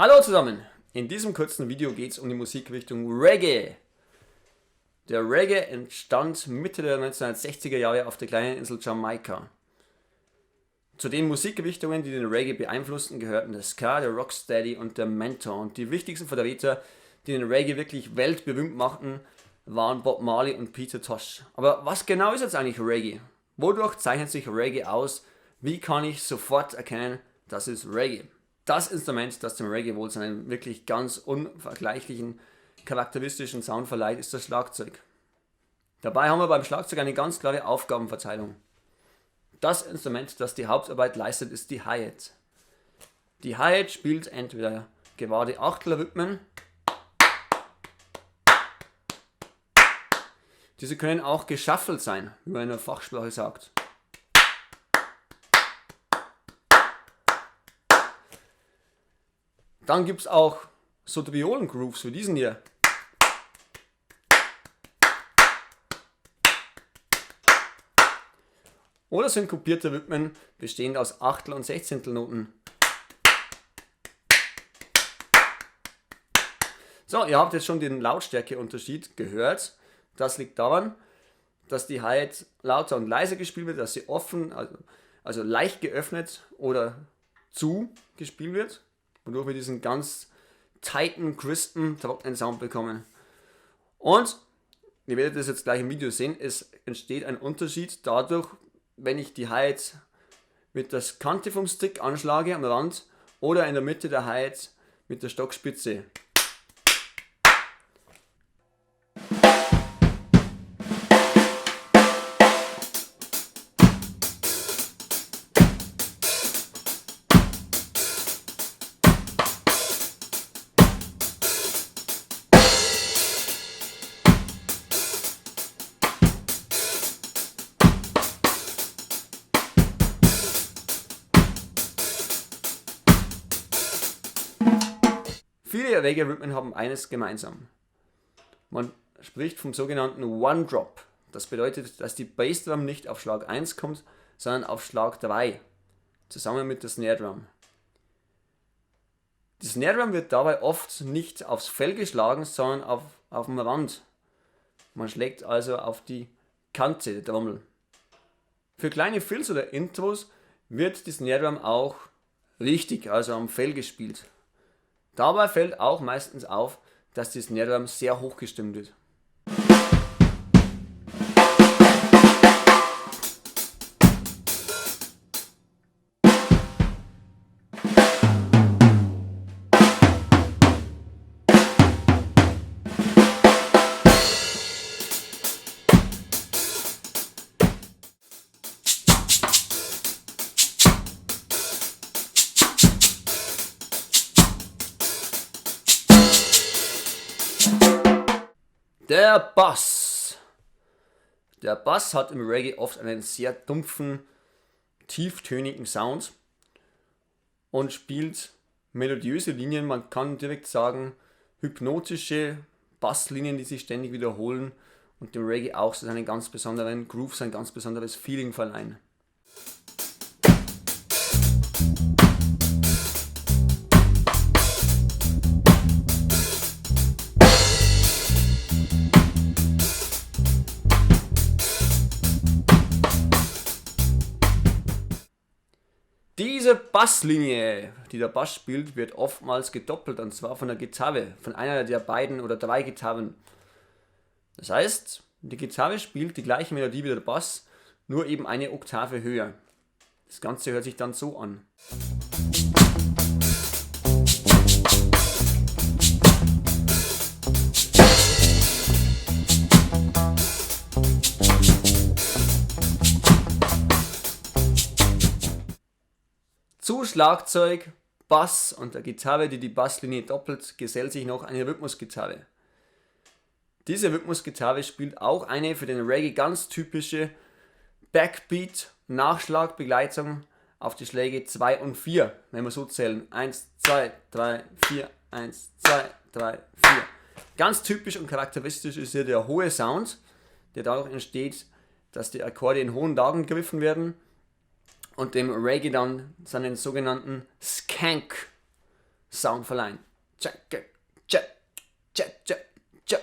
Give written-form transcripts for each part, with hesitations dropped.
Hallo zusammen! In diesem kurzen Video geht es um die Musikrichtung Reggae. Der Reggae entstand Mitte der 1960er Jahre auf der kleinen Insel Jamaika. Zu den Musikrichtungen, die den Reggae beeinflussten, gehörten der Ska, der Rocksteady und der Mento. Und die wichtigsten Vertreter, die den Reggae wirklich weltberühmt machten, waren Bob Marley und Peter Tosh. Aber was genau ist jetzt eigentlich Reggae? Wodurch zeichnet sich Reggae aus? Wie kann ich sofort erkennen, das ist Reggae? Das Instrument, das dem Reggae wohl seinen wirklich ganz unvergleichlichen, charakteristischen Sound verleiht, ist das Schlagzeug. Dabei haben wir beim Schlagzeug eine ganz klare Aufgabenverteilung. Das Instrument, das die Hauptarbeit leistet, ist die Hi-Hat. Die Hi-Hat spielt entweder gerade Achtelrhythmen, diese können auch geschaffelt sein, wie man in der Fachsprache sagt. Dann gibt es auch so Violen-Grooves wie diesen hier. Oder synkopierte Rhythmen bestehend aus Achtel- und Sechzehntelnoten. So, ihr habt jetzt schon den Lautstärkeunterschied gehört. Das liegt daran, dass die Hi-Hat lauter und leiser gespielt wird, dass sie offen, also leicht geöffnet oder zu gespielt wird, wodurch wir diesen ganz tighten, crispen, trockenen Sound bekommen. Und, ihr werdet das jetzt gleich im Video sehen, es entsteht ein Unterschied dadurch, wenn ich die Hi-Hat mit der Kante vom Stick anschlage am Rand oder in der Mitte der Hi-Hat mit der Stockspitze. Viele Reggae-Rhythmen haben eines gemeinsam. Man spricht vom sogenannten One-Drop. Das bedeutet, dass die Bassdrum nicht auf Schlag 1 kommt, sondern auf Schlag 3, zusammen mit der Snare Drum. Die Snare Drum wird dabei oft nicht aufs Fell geschlagen, sondern auf dem Rand. Man schlägt also auf die Kante der Trommel. Für kleine Fills oder Intros wird die Snare Drum auch richtig, also am Fell gespielt. Dabei fällt auch meistens auf, dass die Snare Drum sehr hoch gestimmt wird. Der Bass. Der Bass hat im Reggae oft einen sehr dumpfen, tieftönigen Sound und spielt melodiöse Linien, man kann direkt sagen hypnotische Basslinien, die sich ständig wiederholen und dem Reggae auch so einen ganz besonderen Groove, sein ganz besonderes Feeling verleihen. Diese Basslinie, die der Bass spielt, wird oftmals gedoppelt, und zwar von der Gitarre, von einer der beiden oder drei Gitarren. Das heißt, die Gitarre spielt die gleiche Melodie wie der Bass, nur eben eine Oktave höher. Das Ganze hört sich dann so an. Zu Schlagzeug, Bass und der Gitarre, die die Basslinie doppelt, gesellt sich noch eine Rhythmusgitarre. Diese Rhythmusgitarre spielt auch eine für den Reggae ganz typische Backbeat-Nachschlagbegleitung auf die Schläge 2 und 4, wenn wir so zählen. 1, 2, 3, 4, 1, 2, 3, 4. Ganz typisch und charakteristisch ist hier der hohe Sound, der dadurch entsteht, dass die Akkorde in hohen Lagen gegriffen werden und dem Reggae dann seinen sogenannten Skank Sound verleihen. Tja, tja, tja, tja, tja, tja.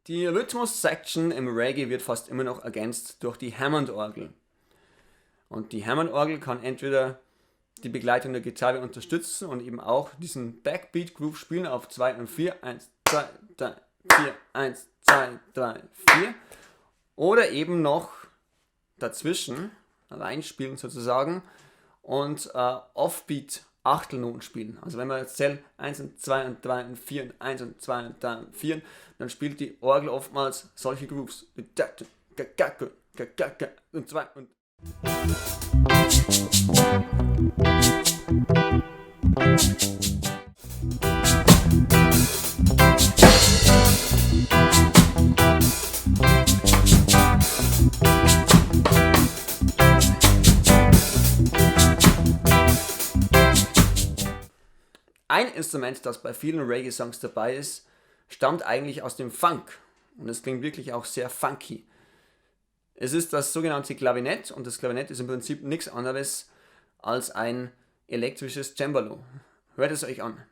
Die Rhythmus-Section im Reggae wird fast immer noch ergänzt durch die Hammond-Orgel. Und die Hammond-Orgel kann entweder die Begleitung der Gitarre unterstützen und eben auch diesen Backbeat-Groove spielen auf 2 und 4, 1, 2, 3, 4, 1, 2, 3, 4. Oder eben noch dazwischen reinspielen sozusagen und Offbeat Achtelnoten spielen. Also wenn man jetzt zählt 1 und 2 und 3 und 4 und 1 und 2 und 3 und 4, dann spielt die Orgel oftmals solche Grooves. Und 2 und ein Instrument, das bei vielen Reggae-Songs dabei ist, stammt eigentlich aus dem Funk und es klingt wirklich auch sehr funky. Es ist das sogenannte Klavinett und das Klavinett ist im Prinzip nichts anderes als ein elektrisches Cembalo. Hört es euch an.